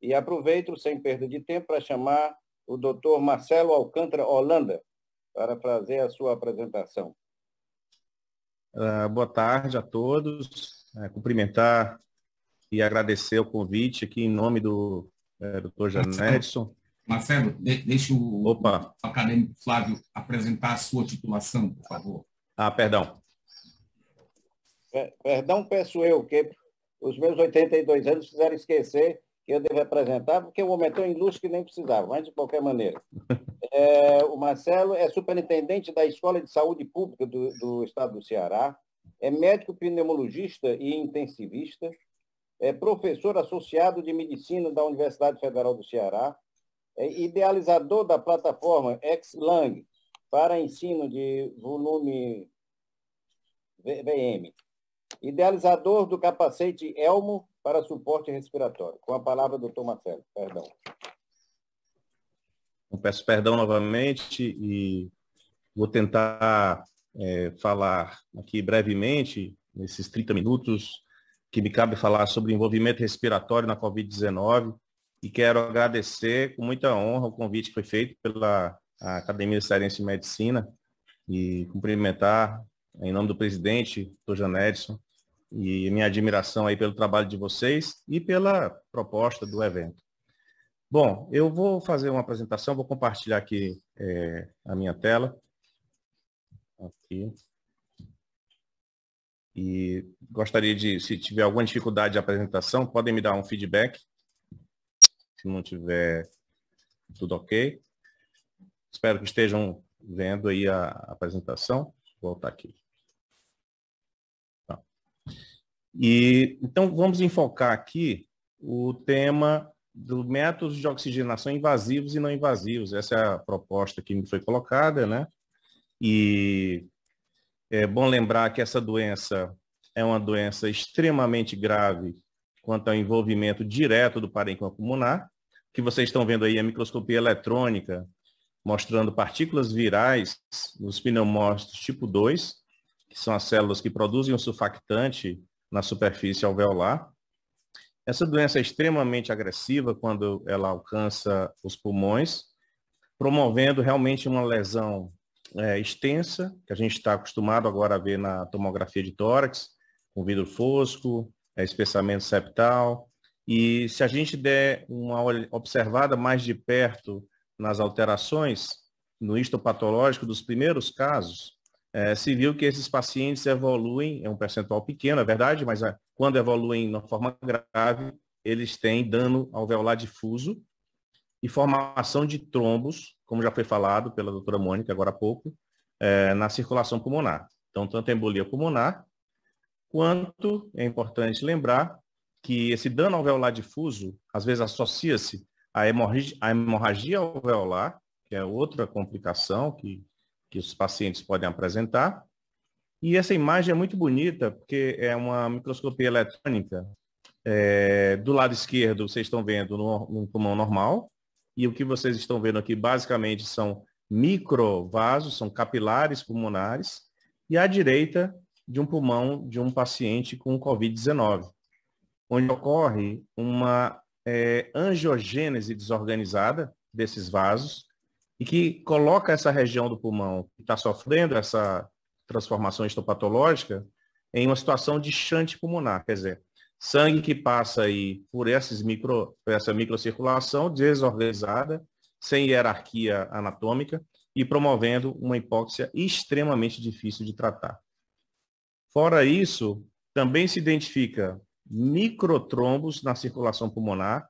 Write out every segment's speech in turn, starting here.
E aproveito, sem perda de tempo, para chamar o doutor Marcelo Alcântara Holanda para fazer a sua apresentação. Boa tarde a todos. Cumprimentar e agradecer o convite aqui em nome do Dr. Janedson. Marcelo, deixa o acadêmico Flávio apresentar a sua titulação, por favor. Perdão. Perdão, peço eu, que os meus 82 anos fizeram esquecer que eu devo apresentar, porque o momento é tão ilustre que nem precisava, mas de qualquer maneira. O Marcelo é superintendente da Escola de Saúde Pública do Estado do Ceará, é médico pneumologista e intensivista, é professor associado de medicina da Universidade Federal do Ceará, é idealizador da plataforma X-Lang para ensino de volume VM, idealizador do capacete Elmo para suporte respiratório. Com a palavra, doutor Marcelo. Perdão. Eu peço perdão novamente e vou tentar falar aqui brevemente, nesses 30 minutos, que me cabe falar sobre envolvimento respiratório na Covid-19, e quero agradecer com muita honra o convite que foi feito pela Academia Cearense de Medicina e cumprimentar, em nome do presidente, Dr. Janedson, e minha admiração aí pelo trabalho de vocês e pela proposta do evento. Bom, eu vou fazer uma apresentação, vou compartilhar aqui a minha tela. Aqui. E gostaria de, se tiver alguma dificuldade de apresentação, podem me dar um feedback. Se não tiver tudo ok. Espero que estejam vendo aí a apresentação. Vou voltar aqui. Tá. Então, vamos enfocar aqui o tema dos métodos de oxigenação invasivos e não invasivos. Essa é a proposta que me foi colocada, né? E é bom lembrar que essa doença é uma doença extremamente grave quanto ao envolvimento direto do parênquima pulmonar. O que vocês estão vendo aí é a microscopia eletrônica, mostrando partículas virais nos pneumócitos tipo 2, que são as células que produzem o surfactante na superfície alveolar. Essa doença é extremamente agressiva quando ela alcança os pulmões, promovendo realmente uma lesão extensa, que a gente está acostumado agora a ver na tomografia de tórax, com vidro fosco, espessamento septal. E se a gente der uma observada mais de perto nas alterações no histopatológico dos primeiros casos, se viu que esses pacientes evoluem, é um percentual pequeno, é verdade, mas quando evoluem na forma grave, eles têm dano alveolar difuso e formação de trombos, como já foi falado pela doutora Mônica agora há pouco, na circulação pulmonar. Então, tanto a embolia pulmonar, quanto, é importante lembrar, que esse dano alveolar difuso, às vezes associa-se à hemorragia alveolar, que é outra complicação que os pacientes podem apresentar. E essa imagem é muito bonita, porque é uma microscopia eletrônica. Do lado esquerdo, vocês estão vendo no pulmão normal, e o que vocês estão vendo aqui, basicamente, são microvasos, são capilares pulmonares, e à direita, de um pulmão de um paciente com Covid-19, onde ocorre uma angiogênese desorganizada desses vasos, e que coloca essa região do pulmão que está sofrendo essa transformação histopatológica em uma situação de shunt pulmonar, quer dizer, sangue que passa aí por essa microcirculação desorganizada, sem hierarquia anatômica e promovendo uma hipóxia extremamente difícil de tratar. Fora isso, também se identifica microtrombos na circulação pulmonar,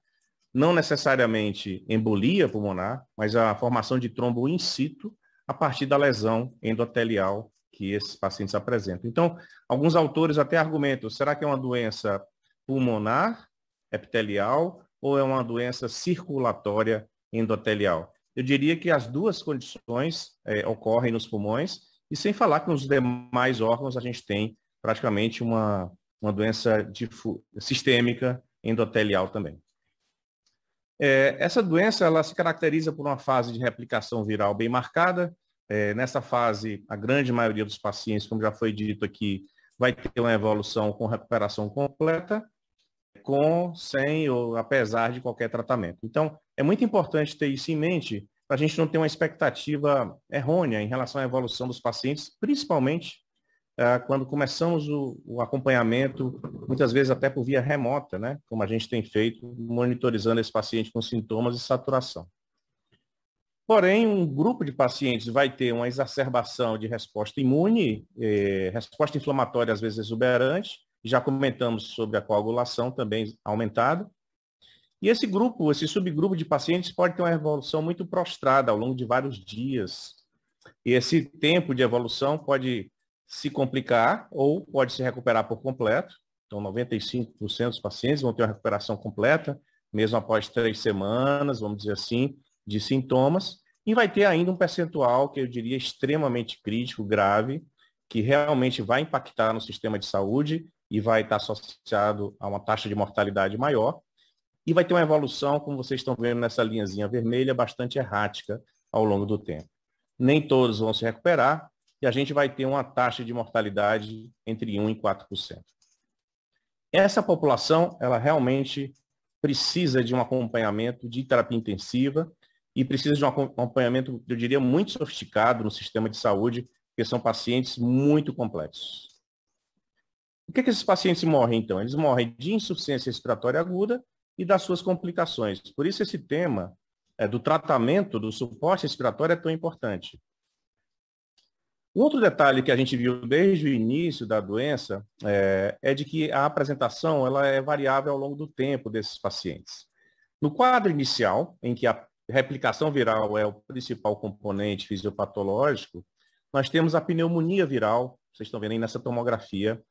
não necessariamente embolia pulmonar, mas a formação de trombo in situ a partir da lesão endotelial que esses pacientes apresentam. Então, alguns autores até argumentam, será que é uma doença pulmonar, epitelial, ou é uma doença circulatória endotelial? Eu diria que as duas condições ocorrem nos pulmões, e sem falar que nos demais órgãos a gente tem praticamente uma doença sistêmica endotelial também. Essa doença ela se caracteriza por uma fase de replicação viral bem marcada. Nessa fase, a grande maioria dos pacientes, como já foi dito aqui, vai ter uma evolução com recuperação completa. com, sem ou apesar de qualquer tratamento. Então, é muito importante ter isso em mente para a gente não ter uma expectativa errônea em relação à evolução dos pacientes, principalmente quando começamos o acompanhamento, muitas vezes até por via remota, né? Como a gente tem feito, monitorizando esse paciente com sintomas de saturação. Porém, um grupo de pacientes vai ter uma exacerbação de resposta imune, resposta inflamatória às vezes exuberante, já comentamos sobre a coagulação também aumentada. E esse subgrupo de pacientes pode ter uma evolução muito prostrada ao longo de vários dias. E esse tempo de evolução pode se complicar ou pode se recuperar por completo. Então, 95% dos pacientes vão ter uma recuperação completa, mesmo após 3 semanas, vamos dizer assim, de sintomas. E vai ter ainda um percentual que eu diria extremamente crítico, grave, que realmente vai impactar no sistema de saúde e vai estar associado a uma taxa de mortalidade maior. E vai ter uma evolução, como vocês estão vendo nessa linhazinha vermelha, bastante errática ao longo do tempo. Nem todos vão se recuperar e a gente vai ter uma taxa de mortalidade entre 1% e 4%. Essa população, ela realmente precisa de um acompanhamento de terapia intensiva e precisa de um acompanhamento, eu diria, muito sofisticado no sistema de saúde, porque são pacientes muito complexos. O que esses pacientes morrem, então? Eles morrem de insuficiência respiratória aguda e das suas complicações. Por isso esse tema do tratamento do suporte respiratório é tão importante. Um outro detalhe que a gente viu desde o início da doença é de que a apresentação ela é variável ao longo do tempo desses pacientes. No quadro inicial, em que a replicação viral é o principal componente fisiopatológico, nós temos a pneumonia viral, vocês estão vendo aí nessa tomografia,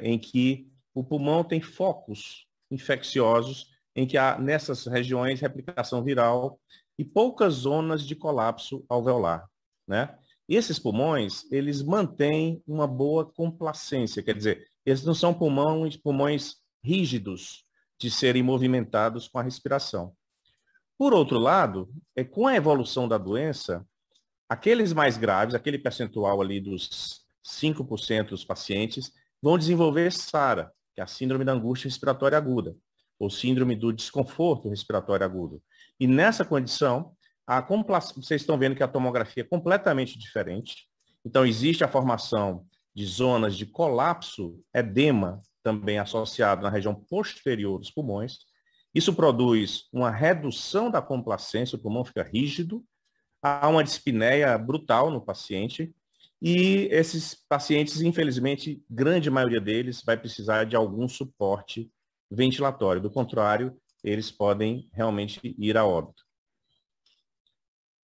em que o pulmão tem focos infecciosos, em que há nessas regiões replicação viral e poucas zonas de colapso alveolar, né? E esses pulmões, eles mantêm uma boa complacência, quer dizer, eles não são pulmões rígidos de serem movimentados com a respiração. Por outro lado, com a evolução da doença, aqueles mais graves, aquele percentual ali dos 5% dos pacientes, vão desenvolver SARA, que é a síndrome da angústia respiratória aguda, ou síndrome do desconforto respiratório agudo. E nessa condição, vocês estão vendo que a tomografia é completamente diferente. Então, existe a formação de zonas de colapso, edema, também associado na região posterior dos pulmões. Isso produz uma redução da complacência, o pulmão fica rígido, há uma dispneia brutal no paciente, e esses pacientes, infelizmente, grande maioria deles vai precisar de algum suporte ventilatório. Do contrário, eles podem realmente ir a óbito.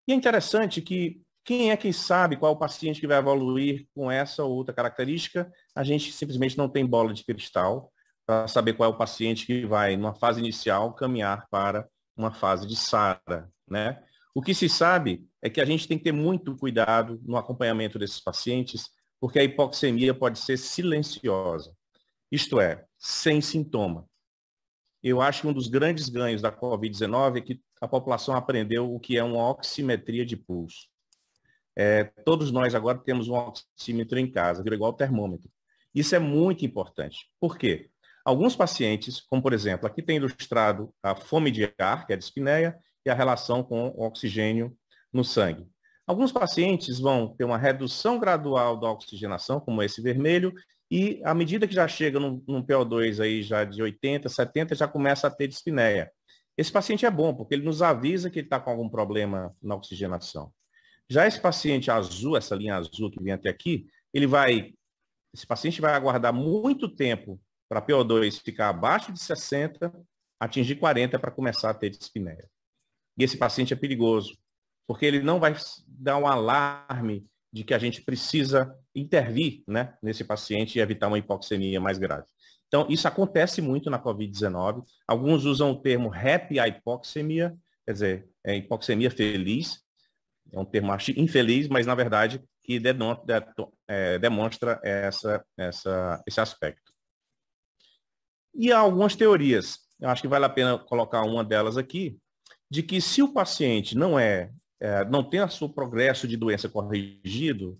E é interessante que quem sabe qual é o paciente que vai evoluir com essa ou outra característica, a gente simplesmente não tem bola de cristal para saber qual é o paciente que vai, numa fase inicial, caminhar para uma fase de SARA, né? O que se sabe é que a gente tem que ter muito cuidado no acompanhamento desses pacientes, porque a hipoxemia pode ser silenciosa, isto é, sem sintoma. Eu acho que um dos grandes ganhos da Covid-19 é que a população aprendeu o que é uma oximetria de pulso. Todos nós agora temos um oxímetro em casa, virou igual termômetro. Isso é muito importante. Por quê? Alguns pacientes, como por exemplo, aqui tem ilustrado a fome de ar, que é a dispneia, e a relação com o oxigênio no sangue. Alguns pacientes vão ter uma redução gradual da oxigenação, como esse vermelho, e à medida que já chega num PO2 aí já de 80, 70, já começa a ter dispneia. Esse paciente é bom, porque ele nos avisa que ele está com algum problema na oxigenação. Já esse paciente azul, essa linha azul que vem até aqui, esse paciente vai aguardar muito tempo para PO2 ficar abaixo de 60, atingir 40 para começar a ter dispneia. E esse paciente é perigoso, porque ele não vai dar um alarme de que a gente precisa intervir, né, nesse paciente e evitar uma hipoxemia mais grave. Então, isso acontece muito na Covid-19. Alguns usam o termo happy hipoxemia, quer dizer, hipoxemia feliz. É um termo infeliz, mas, na verdade, que demonstra esse aspecto. E há algumas teorias, eu acho que vale a pena colocar uma delas aqui, de que se o paciente não tem o seu progresso de doença corrigido,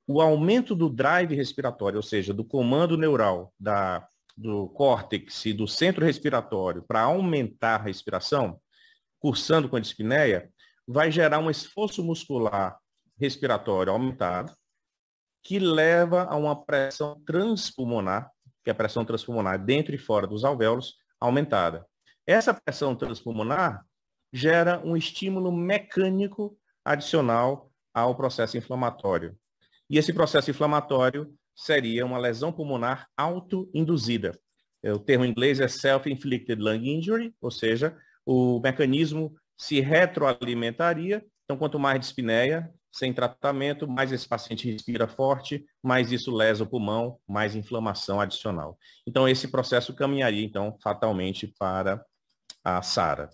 o aumento do drive respiratório, ou seja, do comando neural da do córtex e do centro respiratório para aumentar a respiração, cursando com a dispneia, vai gerar um esforço muscular respiratório aumentado, que leva a uma pressão transpulmonar, que é a pressão transpulmonar dentro e fora dos alvéolos, aumentada. Essa pressão transpulmonar gera um estímulo mecânico adicional ao processo inflamatório. E esse processo inflamatório seria uma lesão pulmonar autoinduzida. O termo em inglês é self-inflicted lung injury, ou seja, o mecanismo se retroalimentaria. Então, quanto mais dispneia, sem tratamento, mais esse paciente respira forte, mais isso lesa o pulmão, mais inflamação adicional. Então, esse processo caminharia, então, fatalmente para a SARA.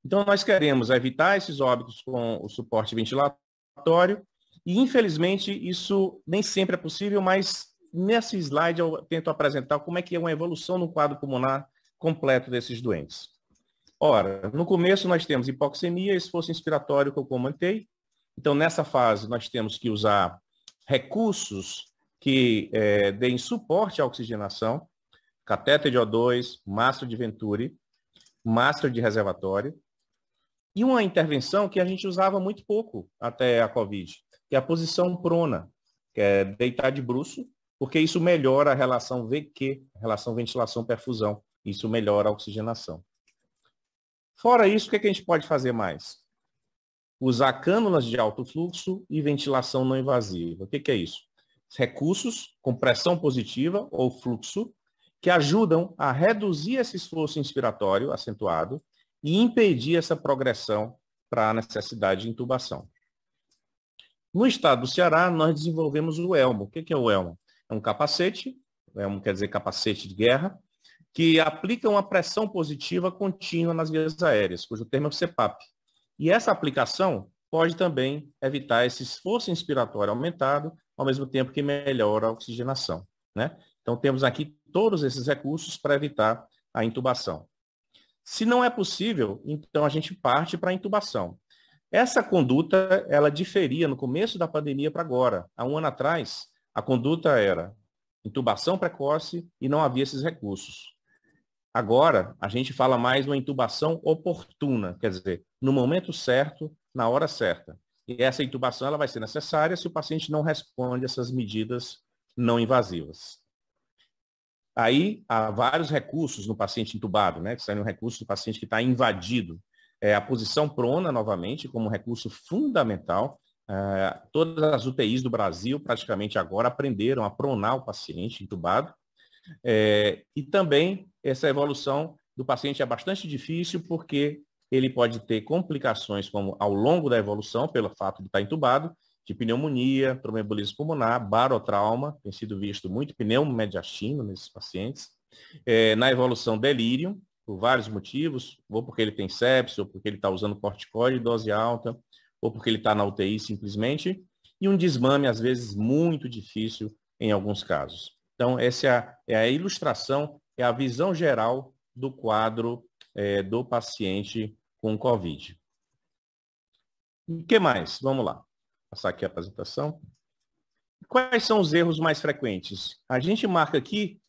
Então, nós queremos evitar esses óbitos com o suporte ventilatório e, infelizmente, isso nem sempre é possível, mas nesse slide eu tento apresentar como é que é uma evolução no quadro pulmonar completo desses doentes. Ora, no começo nós temos hipoxemia, esforço inspiratório que eu comentei. Então, nessa fase, nós temos que usar recursos que deem suporte à oxigenação, catéter de O2, mastro de Venturi, mastro de reservatório, e uma intervenção que a gente usava muito pouco até a COVID, que é a posição prona, que é deitar de bruço, porque isso melhora a relação VQ, relação ventilação-perfusão. Isso melhora a oxigenação. Fora isso, o que a gente pode fazer mais? Usar cânulas de alto fluxo e ventilação não invasiva. O que é isso? Recursos com pressão positiva ou fluxo que ajudam a reduzir esse esforço inspiratório acentuado e impedir essa progressão para a necessidade de intubação. No estado do Ceará, nós desenvolvemos o ELMO. O que é o ELMO? É um capacete, o ELMO quer dizer capacete de guerra, que aplica uma pressão positiva contínua nas vias aéreas, cujo termo é o CPAP. E essa aplicação pode também evitar esse esforço inspiratório aumentado, ao mesmo tempo que melhora a oxigenação, né? Então, temos aqui todos esses recursos para evitar a intubação. Se não é possível, então a gente parte para a intubação. Essa conduta, ela diferia no começo da pandemia para agora. Há um ano atrás, a conduta era intubação precoce e não havia esses recursos. Agora, a gente fala mais uma intubação oportuna, quer dizer, no momento certo, na hora certa. E essa intubação ela vai ser necessária se o paciente não responde a essas medidas não invasivas. Aí, há vários recursos no paciente intubado, né? Que são recursos do paciente que está invadido. A posição prona, novamente, como um recurso fundamental. Todas as UTIs do Brasil, praticamente agora, aprenderam a pronar o paciente intubado. E também, essa evolução do paciente é bastante difícil, porque ele pode ter complicações como ao longo da evolução, pelo fato de estar entubado, de pneumonia, tromboembolismo pulmonar, barotrauma, tem sido visto muito pneumomediastino nesses pacientes. Na evolução, delírio, por vários motivos, ou porque ele tem sepsis, ou porque ele está usando corticoide de dose alta, ou porque ele está na UTI simplesmente, e um desmame, às vezes, muito difícil em alguns casos. Então, essa é a ilustração, é a visão geral do quadro do paciente com COVID. O que mais? Vamos lá. Vou passar aqui a apresentação. Quais são os erros mais frequentes? A gente marca aqui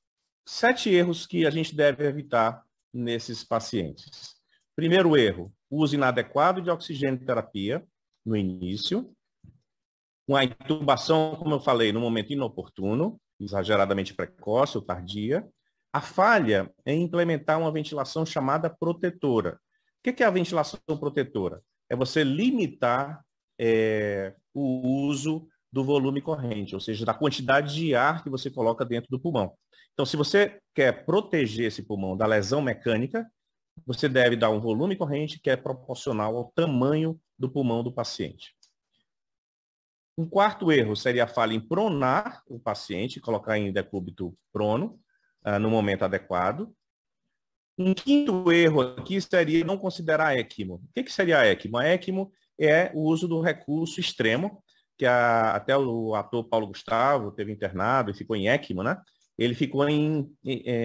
7 erros que a gente deve evitar nesses pacientes. Primeiro erro, uso inadequado de oxigênio terapia no início. Uma intubação, como eu falei, no momento inoportuno, exageradamente precoce ou tardia. A falha em implementar uma ventilação chamada protetora. O que é a ventilação protetora? É você limitar o uso do volume corrente, ou seja, da quantidade de ar que você coloca dentro do pulmão. Então, se você quer proteger esse pulmão da lesão mecânica, você deve dar um volume corrente que é proporcional ao tamanho do pulmão do paciente. Um quarto erro seria a falha em pronar o paciente, colocar em decúbito prono, no momento adequado. Um quinto erro aqui seria não considerar ECMO. O que seria a ECMO? A ECMO é o uso do recurso extremo, que até o ator Paulo Gustavo teve internado e ficou em ECMO, né? Ele ficou em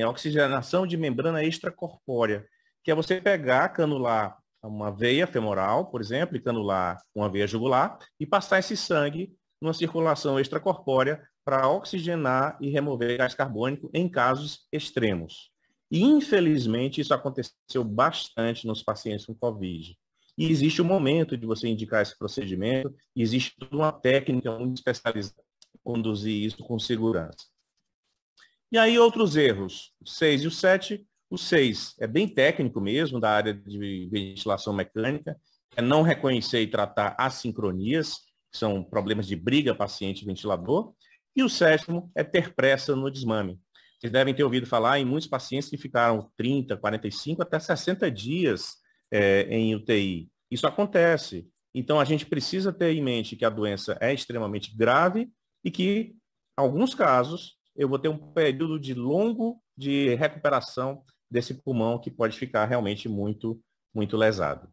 oxigenação de membrana extracorpórea, que é você pegar, canular uma veia femoral, por exemplo, e canular uma veia jugular e passar esse sangue numa circulação extracorpórea para oxigenar e remover gás carbônico em casos extremos. E, infelizmente, isso aconteceu bastante nos pacientes com COVID. E existe um momento de você indicar esse procedimento, e existe toda uma técnica muito especializada para conduzir isso com segurança. E aí, outros erros, o 6 e o 7. O 6 é bem técnico mesmo, da área de ventilação mecânica, é não reconhecer e tratar assincronias, que são problemas de briga paciente-ventilador. E o 7º é ter pressa no desmame. Vocês devem ter ouvido falar em muitos pacientes que ficaram 30, 45, até 60 dias em UTI. Isso acontece. Então, a gente precisa ter em mente que a doença é extremamente grave e que, em alguns casos, eu vou ter um período longo de recuperação desse pulmão que pode ficar realmente muito, muito lesado.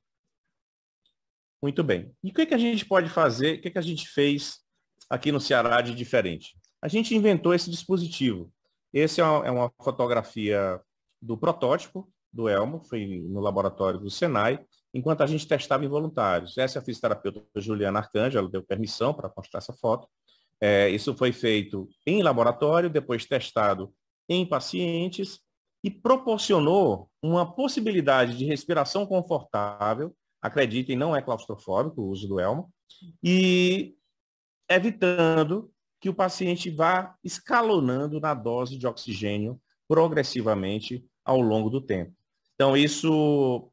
Muito bem. E o que a gente pode fazer, o que a gente fez aqui no Ceará de diferente? A gente inventou esse dispositivo. Esse é uma fotografia do protótipo do Elmo, foi no laboratório do Senai, enquanto a gente testava em voluntários. Essa é a fisioterapeuta Juliana Arcanjo, ela deu permissão para mostrar essa foto. Isso foi feito em laboratório, depois testado em pacientes e proporcionou uma possibilidade de respiração confortável. Acreditem, não é claustrofóbico o uso do Elmo, e evitando que o paciente vá escalonando na dose de oxigênio progressivamente ao longo do tempo. Então, isso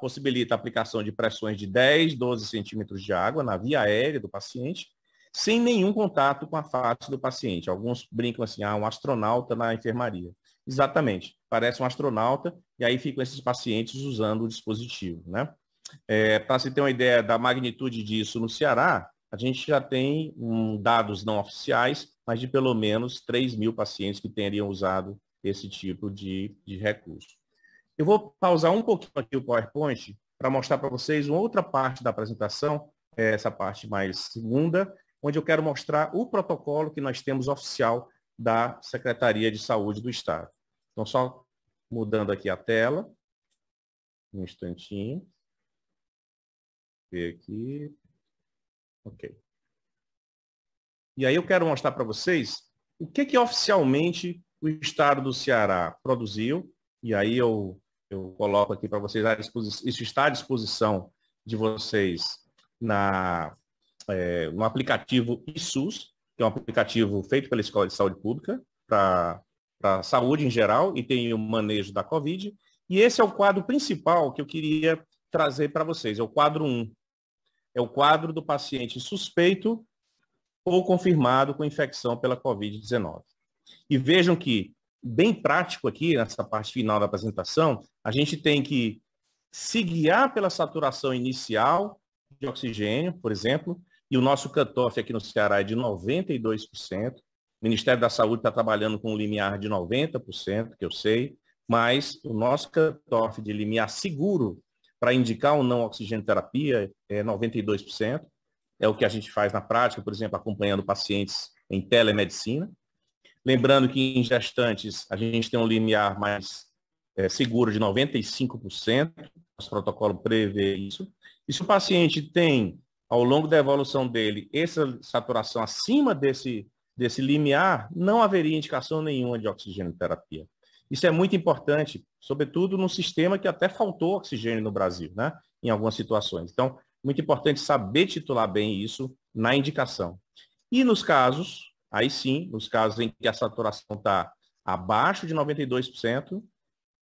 possibilita a aplicação de pressões de 10, 12 centímetros de água na via aérea do paciente, sem nenhum contato com a face do paciente. Alguns brincam assim, um astronauta na enfermaria. Exatamente, parece um astronauta, e aí ficam esses pacientes usando o dispositivo, né? Para se ter uma ideia da magnitude disso no Ceará, a gente já tem dados não oficiais, mas de pelo menos 3.000 pacientes que teriam usado esse tipo de recurso. Eu vou pausar um pouquinho aqui o PowerPoint para mostrar para vocês uma outra parte da apresentação, essa parte mais segunda, onde eu quero mostrar o protocolo que nós temos oficial da Secretaria de Saúde do Estado. Então, só mudando aqui a tela, um instantinho. Ver aqui. Ok. E aí eu quero mostrar para vocês o que oficialmente o Estado do Ceará produziu, e aí eu coloco aqui para vocês, isso está à disposição de vocês no aplicativo ISUS, que é um aplicativo feito pela Escola de Saúde Pública para a saúde em geral e tem o manejo da Covid. E esse é o quadro principal que eu queria trazer para vocês, é o quadro 1. É o quadro do paciente suspeito ou confirmado com infecção pela Covid-19. E vejam que, bem prático aqui, nessa parte final da apresentação, a gente tem que se guiar pela saturação inicial de oxigênio, por exemplo, e o nosso cutoff aqui no Ceará é de 92%. O Ministério da Saúde está trabalhando com um limiar de 90%, que eu sei, mas o nosso cutoff de limiar seguro para indicar ou não oxigenoterapia é 92%. É o que a gente faz na prática, por exemplo, acompanhando pacientes em telemedicina. Lembrando que em gestantes a gente tem um limiar mais seguro de 95%, nosso protocolo prevê isso. E se o paciente tem, ao longo da evolução dele, essa saturação acima desse limiar, não haveria indicação nenhuma de oxigenoterapia. Isso é muito importante, sobretudo num sistema que até faltou oxigênio no Brasil, né? Em algumas situações. Então, muito importante saber titular bem isso na indicação. E nos casos, aí sim, nos casos em que a saturação está abaixo de 92%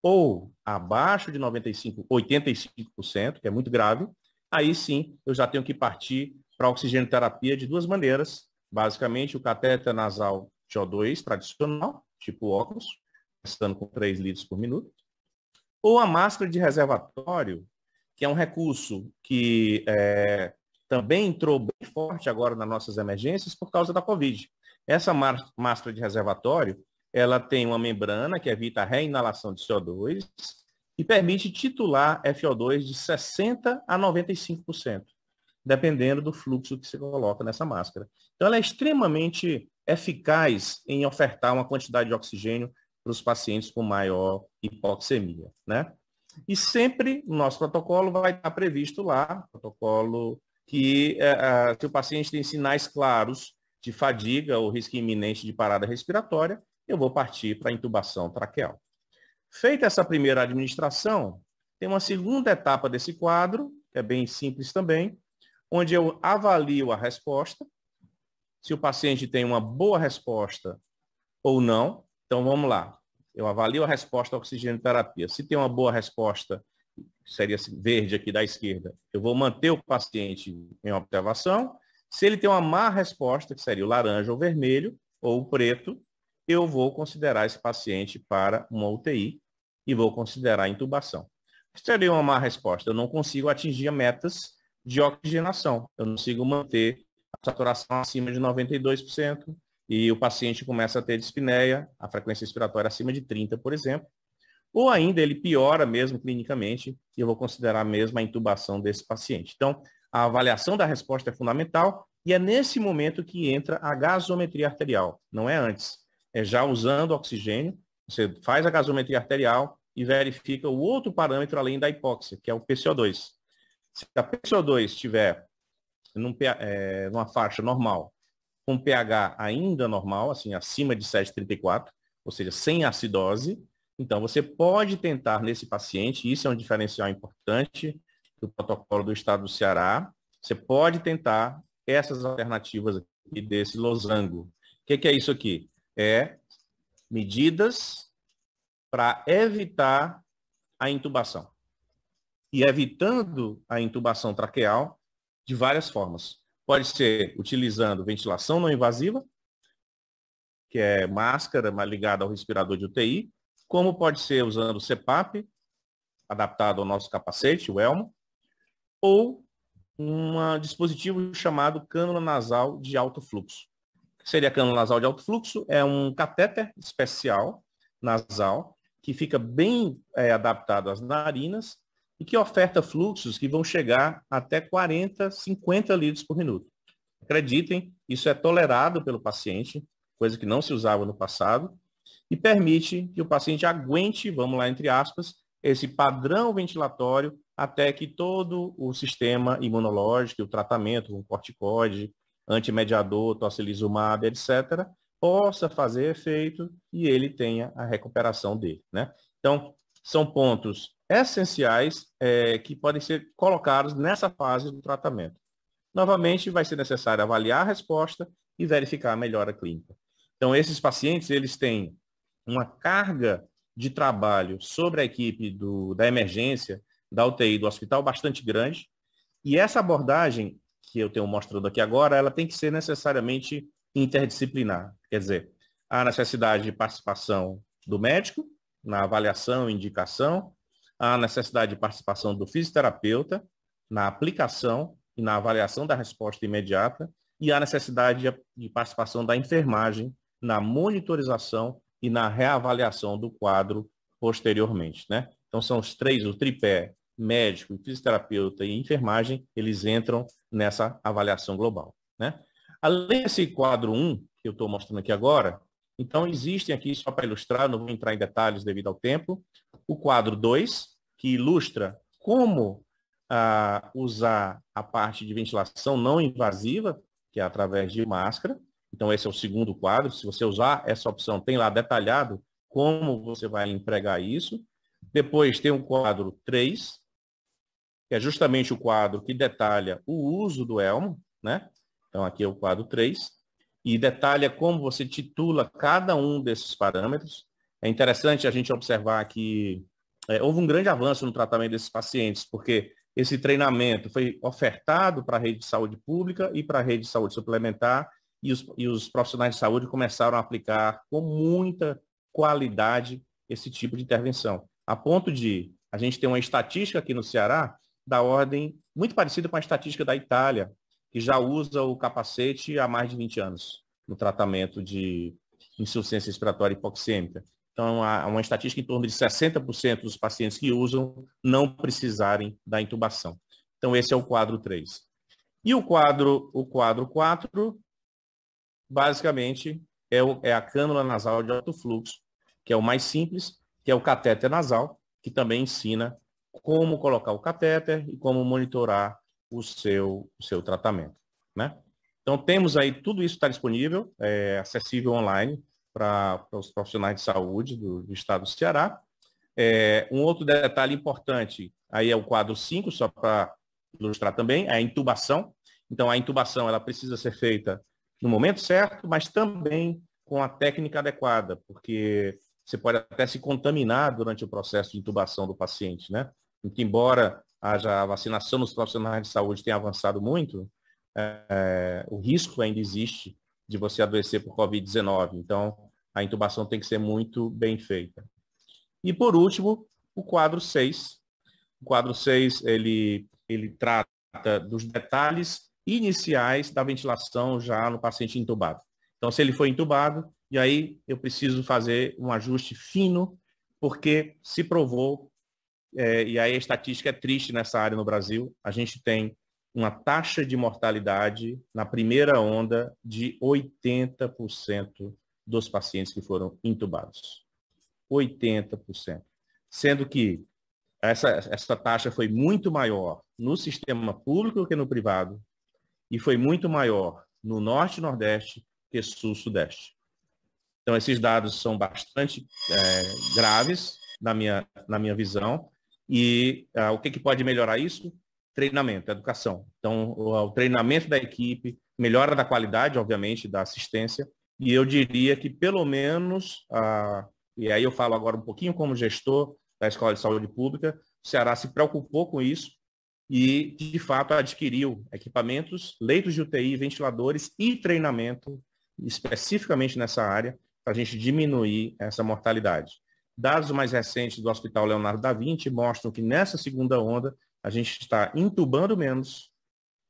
ou abaixo de 85%, que é muito grave, aí sim eu já tenho que partir para a oxigenoterapia de duas maneiras. Basicamente, o catéter nasal CO2 tradicional, tipo óculos, estando com 3 litros por minuto, ou a máscara de reservatório, que é um recurso que também entrou bem forte agora nas nossas emergências por causa da Covid. Essa máscara de reservatório, ela tem uma membrana que evita a reinalação de CO2 e permite titular FO2 de 60% a 95%, dependendo do fluxo que você coloca nessa máscara. Então, ela é extremamente eficaz em ofertar uma quantidade de oxigênio para os pacientes com maior hipoxemia, né? E sempre o nosso protocolo vai estar previsto lá, protocolo que se o paciente tem sinais claros de fadiga ou risco iminente de parada respiratória, eu vou partir para a intubação traqueal. Feita essa primeira administração, tem uma segunda etapa desse quadro, que é bem simples também, onde eu avalio a resposta, se o paciente tem uma boa resposta ou não. Então, vamos lá. Eu avalio a resposta à oxigenoterapia. Se tem uma boa resposta, seria verde aqui da esquerda, eu vou manter o paciente em observação. Se ele tem uma má resposta, que seria o laranja ou vermelho, ou o preto, eu vou considerar esse paciente para uma UTI e vou considerar a intubação. Se seria uma má resposta, eu não consigo atingir metas de oxigenação. Eu não consigo manter a saturação acima de 92% e o paciente começa a ter dispneia, a frequência respiratória acima de 30, por exemplo. Ou ainda ele piora mesmo clinicamente e eu vou considerar mesmo a intubação desse paciente. Então, a avaliação da resposta é fundamental e é nesse momento que entra a gasometria arterial, não é antes. É já usando oxigênio, você faz a gasometria arterial e verifica o outro parâmetro além da hipóxia, que é o PCO2. Se a PCO2 estiver numa faixa normal, com pH ainda normal, assim, acima de 7,34, ou seja, sem acidose, então você pode tentar nesse paciente, isso é um diferencial importante do protocolo do estado do Ceará, você pode tentar essas alternativas aqui desse losango. O que é isso aqui? É medidas para evitar a intubação. E evitando a intubação traqueal de várias formas. Pode ser utilizando ventilação não invasiva, que é máscara ligada ao respirador de UTI, como pode ser usando o CPAP, adaptado ao nosso capacete, o elmo, ou um dispositivo chamado cânula nasal de alto fluxo. O que seria a cânula nasal de alto fluxo? É um catéter especial nasal que fica bem adaptado às narinas e que oferta fluxos que vão chegar até 40, 50 litros por minuto. Acreditem, isso é tolerado pelo paciente, coisa que não se usava no passado, e permite que o paciente aguente, vamos lá, entre aspas, esse padrão ventilatório até que todo o sistema imunológico, o tratamento com corticoide, antimediador, tocilizumab, etc., possa fazer efeito e ele tenha a recuperação dele, né? Então, são pontos essenciais que podem ser colocados nessa fase do tratamento. Novamente, vai ser necessário avaliar a resposta e verificar a melhora clínica. Então, esses pacientes, eles têm uma carga de trabalho sobre a equipe da emergência, da UTI, do hospital, bastante grande. E essa abordagem que eu tenho mostrando aqui agora, ela tem que ser necessariamente interdisciplinar. Quer dizer, há necessidade de participação do médico na avaliação e indicação, há necessidade de participação do fisioterapeuta na aplicação e na avaliação da resposta imediata, e há necessidade de participação da enfermagem na monitorização e na reavaliação do quadro posteriormente, né? Então, são os três, o tripé, médico, fisioterapeuta e enfermagem, eles entram nessa avaliação global, né? Além desse quadro 1, que eu estou mostrando aqui agora, então existem aqui, só para ilustrar, não vou entrar em detalhes devido ao tempo, o quadro 2, que ilustra como usar a parte de ventilação não invasiva, que é através de máscara. Então, esse é o segundo quadro. Se você usar essa opção, tem lá detalhado como você vai empregar isso. Depois tem o quadro 3, que é justamente o quadro que detalha o uso do elmo, né? Então, aqui é o quadro 3, e detalha como você titula cada um desses parâmetros. É interessante a gente observar que houve um grande avanço no tratamento desses pacientes, porque esse treinamento foi ofertado para a rede de saúde pública e para a rede de saúde suplementar, e os profissionais de saúde começaram a aplicar com muita qualidade esse tipo de intervenção. A ponto de a gente ter uma estatística aqui no Ceará da ordem muito parecida com a estatística da Itália, que já usa o capacete há mais de 20 anos no tratamento de insuficiência respiratória hipoxêmica. Então, há uma estatística em torno de 60% dos pacientes que usam não precisarem da intubação. Então, esse é o quadro 3. E o quadro 4, basicamente, é a cânula nasal de alto fluxo, que é o mais simples, que é o catéter nasal, que também ensina como colocar o catéter e como monitorar o seu tratamento, né? Então, temos aí, tudo isso está disponível, acessível online para os profissionais de saúde do estado do Ceará. Um outro detalhe importante, aí é o quadro 5, só para ilustrar também, é a intubação. Então, a intubação ela precisa ser feita no momento certo, mas também com a técnica adequada, porque você pode até se contaminar durante o processo de intubação do paciente, né? Então, embora a vacinação nos profissionais de saúde tenha avançado muito, o risco ainda existe de você adoecer por Covid-19. Então, a intubação tem que ser muito bem feita. E, por último, o quadro 6. O quadro 6, ele trata dos detalhes iniciais da ventilação já no paciente intubado. Então, se ele foi intubado, e aí eu preciso fazer um ajuste fino, porque se provou, e aí a estatística é triste nessa área no Brasil, a gente tem uma taxa de mortalidade na primeira onda de 80% dos pacientes que foram intubados. 80%. Sendo que essa taxa foi muito maior no sistema público do que no privado e foi muito maior no Norte e Nordeste que Sul-Sudeste. Então, esses dados são bastante graves na minha visão. E o que pode melhorar isso? Treinamento, educação. Então, o treinamento da equipe, melhora da qualidade, obviamente, da assistência. E eu diria que, pelo menos, e aí eu falo agora um pouquinho como gestor da Escola de Saúde Pública, o Ceará se preocupou com isso e, de fato, adquiriu equipamentos, leitos de UTI, ventiladores e treinamento, especificamente nessa área, para a gente diminuir essa mortalidade. Dados mais recentes do Hospital Leonardo da Vinci mostram que nessa segunda onda a gente está intubando menos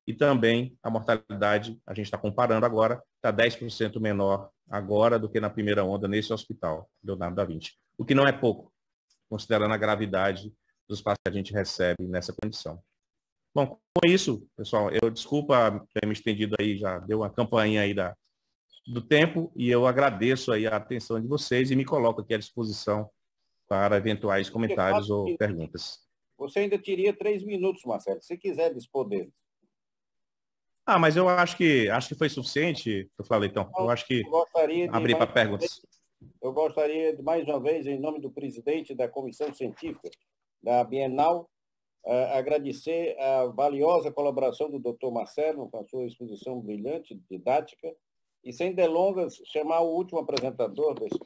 e também a mortalidade, a gente está comparando agora, está 10% menor agora do que na primeira onda nesse hospital, Leonardo da Vinci. O que não é pouco, considerando a gravidade dos pacientes que a gente recebe nessa condição. Bom, com isso, pessoal, eu desculpa ter me estendido aí, já deu uma campainha aí do tempo, e eu agradeço aí a atenção de vocês e me coloco aqui à disposição para eventuais comentários ou perguntas. Você ainda teria 3 minutos, Marcelo, se quiser dispor deles. Mas eu acho que foi suficiente, Flávio Leitão. Eu acho que abrir para perguntas. Eu gostaria de, mais uma vez, em nome do presidente da Comissão Científica da Bienal, agradecer a valiosa colaboração do Dr. Marcelo, com a sua exposição brilhante, didática, e, sem delongas, chamar o último apresentador desse